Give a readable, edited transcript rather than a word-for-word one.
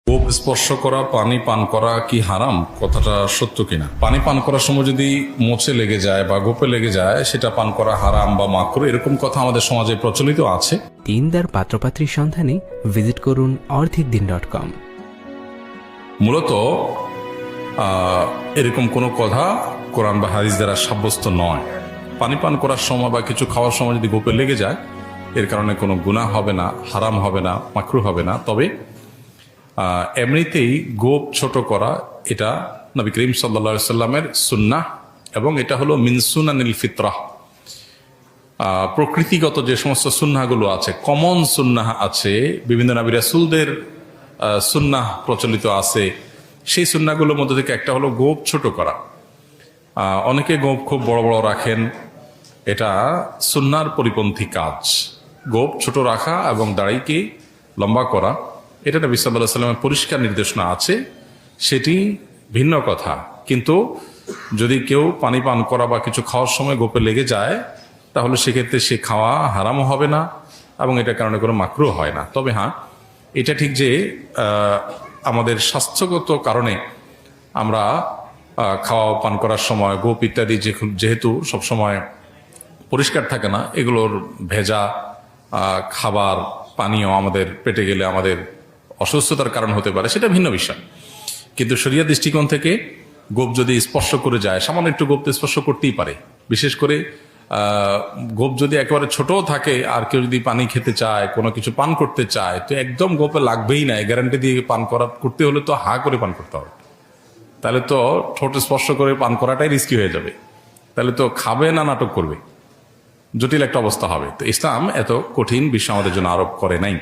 গোপ স্পর্শ করা, পানি পান করা কি হারাম? কথাটা সত্য কিনা? পানি পান করার সময় যদি মোচে লেগে যায় বা গোপে লেগে যায়, সেটা পান করা হারাম বা মাকরুহ, এরকম কথা আমাদের সমাজে প্রচলিত আছে। দিনদার পাত্রপাত্রীর সন্ধানে ভিজিট করুন orthikdin.com। মূলত এরকম কোনো কথা কোরআন বা হাদিস দ্বারা সাব্যস্ত নয়। পানি পান করার সময় বা কিছু খাওয়ার সময় যদি গোপে লেগে যায়, এর কারণে কোনো গুনাহ হবে না, হারাম হবে না, মাকরুহ হবে না। তবে এমনিতেই গোপ ছোট করা এটা নবী করিম সাল্লাল্লাহু আলাইহি সাল্লামের সুন্নাহ, এবং এটা হলো মিন সুনানিল ফিতরাহ। প্রকৃতিগত যে সমস্ত সুন্নাহগুলো আছে, কমন সুন্নাহ আছে, বিভিন্ন নবী রাসূলদের সুন্নাহ প্রচলিত আছে, সেই সুন্নাহগুলোর মধ্যে থেকে একটা হলো গোপ ছোট করা। অনেকে গোপ খুব বড় বড় রাখেন, এটা সুন্নাহর পরিপন্থী কাজ। গোপ ছোট রাখা এবং দাড়িকে লম্বা করা, এটা নবী সাল্লাল্লাহু আলাইহি সাল্লামের পরিষ্কার নির্দেশনা আছে, সেটি ভিন্ন কথা। কিন্তু যদি কেউ পানি পান করা বা কিছু খাওয়ার সময় গোপে লেগে যায়, তাহলে সেক্ষেত্রে সে খাওয়া হারামও হবে না এবং এটার কারণে কোনো মাকরুহ হয় না। তবে হ্যাঁ, এটা ঠিক যে আমাদের স্বাস্থ্যগত কারণে আমরা খাওয়া পান করার সময় গোপ ইত্যাদি যেহেতু সবসময় পরিষ্কার থাকে না, এগুলোর ভেজা খাবার পানীয় আমাদের পেটে গেলে আমাদের অসুস্থতার কারণ হতে পারে, সেটা ভিন্ন বিষয়। কিন্তু শরিয়া দৃষ্টিকোণ থেকে গোপ যদি স্পর্শ করে যায়, সামান্য একটু গোপ তো স্পর্শ করতেই পারে। বিশেষ করে গোপ যদি একেবারে ছোটও থাকে, আর কেউ যদি পানি খেতে চায়, কোনো কিছু পান করতে চায়, তো একদম গোপে লাগবেই না, গ্যারান্টি দিয়ে পান করতে হলে তো হা করে পান করতে হবে। তাহলে তো ঠোঁট স্পর্শ করে পান করাটাই রিস্কি হয়ে যাবে। তাহলে তো খাবে না নাটক করবে, জটিল একটা অবস্থা হবে। তো ইসলাম এত কঠিন বিষয় আমাদের জন্য আরোপ করে নাই।